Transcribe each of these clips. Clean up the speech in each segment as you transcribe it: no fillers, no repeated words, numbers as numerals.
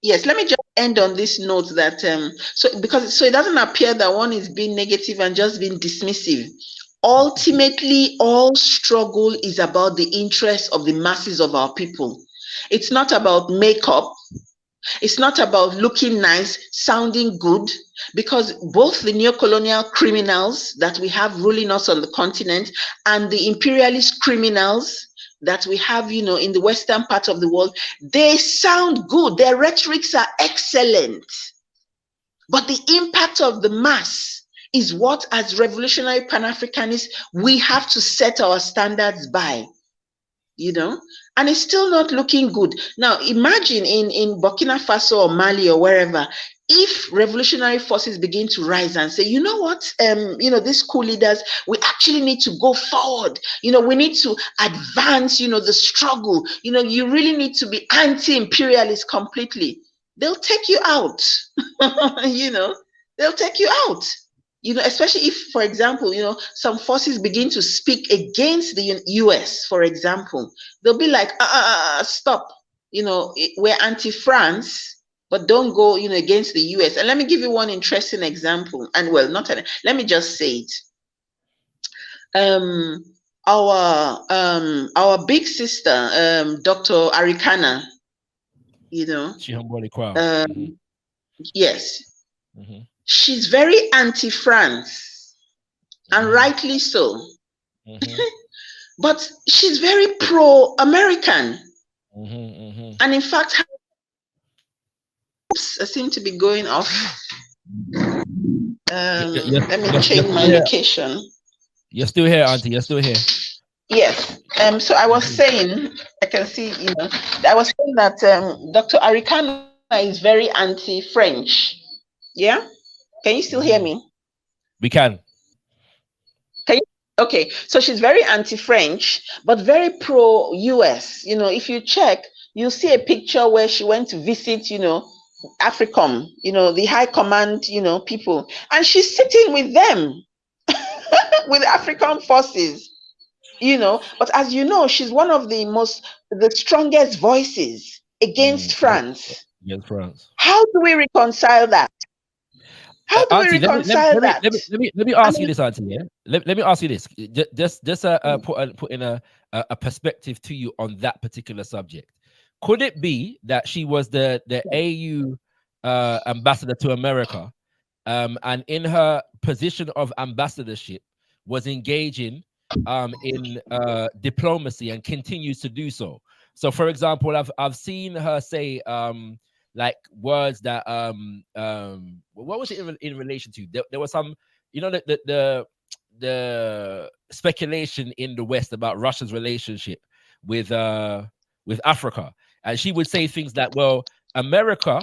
Yes, let me just end on this note that so it doesn't appear that one is being negative and just being dismissive. Ultimately, all struggle is about the interests of the masses of our people. It's not about makeup. It's not about looking nice, sounding good, because both the neocolonial criminals that we have ruling us on the continent and the imperialist criminals that we have, in the western part of the world, they sound good. Their rhetorics are excellent. But the impact of the mass is what, as revolutionary Pan-Africanists, we have to set our standards by. And it's still not looking good. Now, imagine in Burkina Faso or Mali or wherever, if revolutionary forces begin to rise and say, you know what, these coup leaders, we actually need to go forward. We need to advance, the struggle. You really need to be anti-imperialist completely. They'll take you out. They'll take you out. Especially if, for example, some forces begin to speak against the US, for example, they'll be like, stop. We're anti-France, but don't go, against the US. And let me give you one interesting example. And well, let me just say it. Our big sister, Dr. Arikana, yes. Mm-hmm. She's very anti-France, and rightly so. Mm-hmm. But she's very pro-American. Mm-hmm. And in fact, I seem to be going off. Let me change my location. You're still here, Auntie. You're still here. Yes. So I was saying, I can see, I was saying that Dr. Arikana is very anti-French. Yeah? Can you still hear me? We can. Okay, so she's very anti-French, but very pro-US. If you check, you'll see a picture where she went to visit, Afrikan, the high command, people. And she's sitting with them, with African forces, But as you know, she's one of the strongest voices against France. Against France. How do we reconcile that? How do we reconcile that? Let me ask you this, Auntie. Yeah? Let me ask you this. Just put in a perspective to you on that particular subject. Could it be that she was the AU ambassador to America, and in her position of ambassadorship was engaging in diplomacy and continues to do so? So, for example, I've seen her say like words that what was it in relation to? There was some, the speculation in the West about Russia's relationship with Africa, and she would say things like, well, America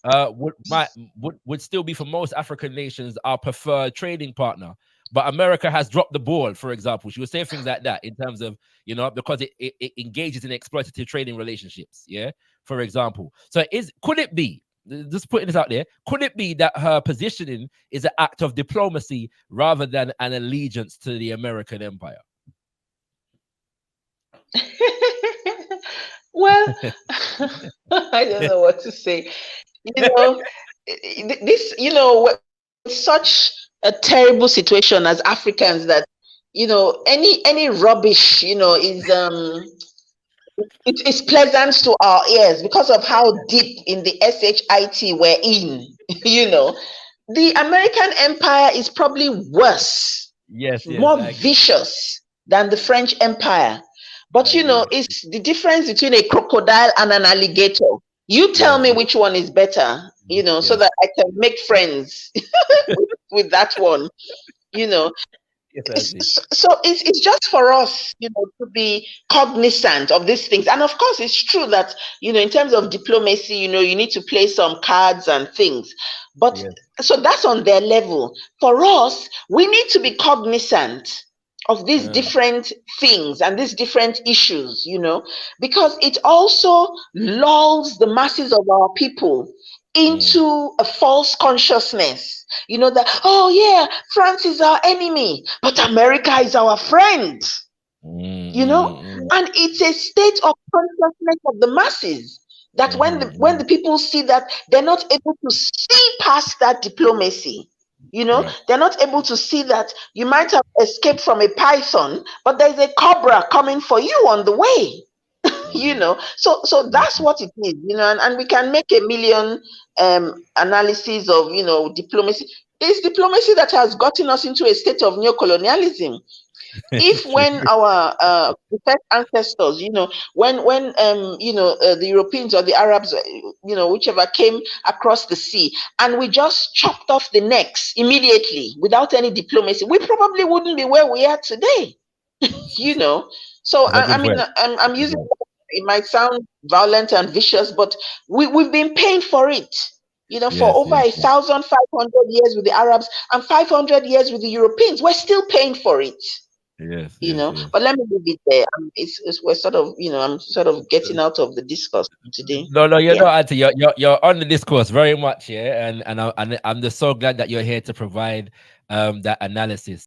would still be, for most African nations, our preferred trading partner, but America has dropped the ball. For example, she would say things like that in terms of, because it engages in exploitative trading relationships. Yeah, for example. So could it be, just putting this out there, could it be that her positioning is an act of diplomacy rather than an allegiance to the American empire? Well, I don't know what to say. This, such a terrible situation as Africans that, any rubbish, it's pleasant to our ears because of how deep in the SHIT we're in. The American empire is probably worse, more vicious than the French empire. But it's the difference between a crocodile and an alligator. You tell me which one is better, so that I can make friends with that one, So it's just for us, to be cognizant of these things. And of course, it's true that, in terms of diplomacy, you need to play some cards and things. But so that's on their level. For us, we need to be cognizant of these different things and these different issues, because it also lulls the masses of our people into a false consciousness, that, oh yeah, France is our enemy, but America is our friend, and it's a state of consciousness of the masses That when the people see that, they're not able to see past that diplomacy. Right. They're not able to see that you might have escaped from a python, but there's a cobra coming for you on the way. So that's what it is, and we can make a million analysis of diplomacy. It's diplomacy that has gotten us into a state of neocolonialism. If when our first ancestors, when the Europeans or the Arabs, whichever, came across the sea, and we just chopped off the necks immediately without any diplomacy, we probably wouldn't be where we are today. So I mean, I'm using, it might sound violent and vicious, but we've been paying for it, for over 1,500 years with the Arabs and 500 years with the Europeans. We're still paying for it. But let me leave it there. We're sort of, I'm sort of getting out of the discourse today. No, you're not, Auntie. You're on the discourse very much, and I'm just so glad that you're here to provide that analysis.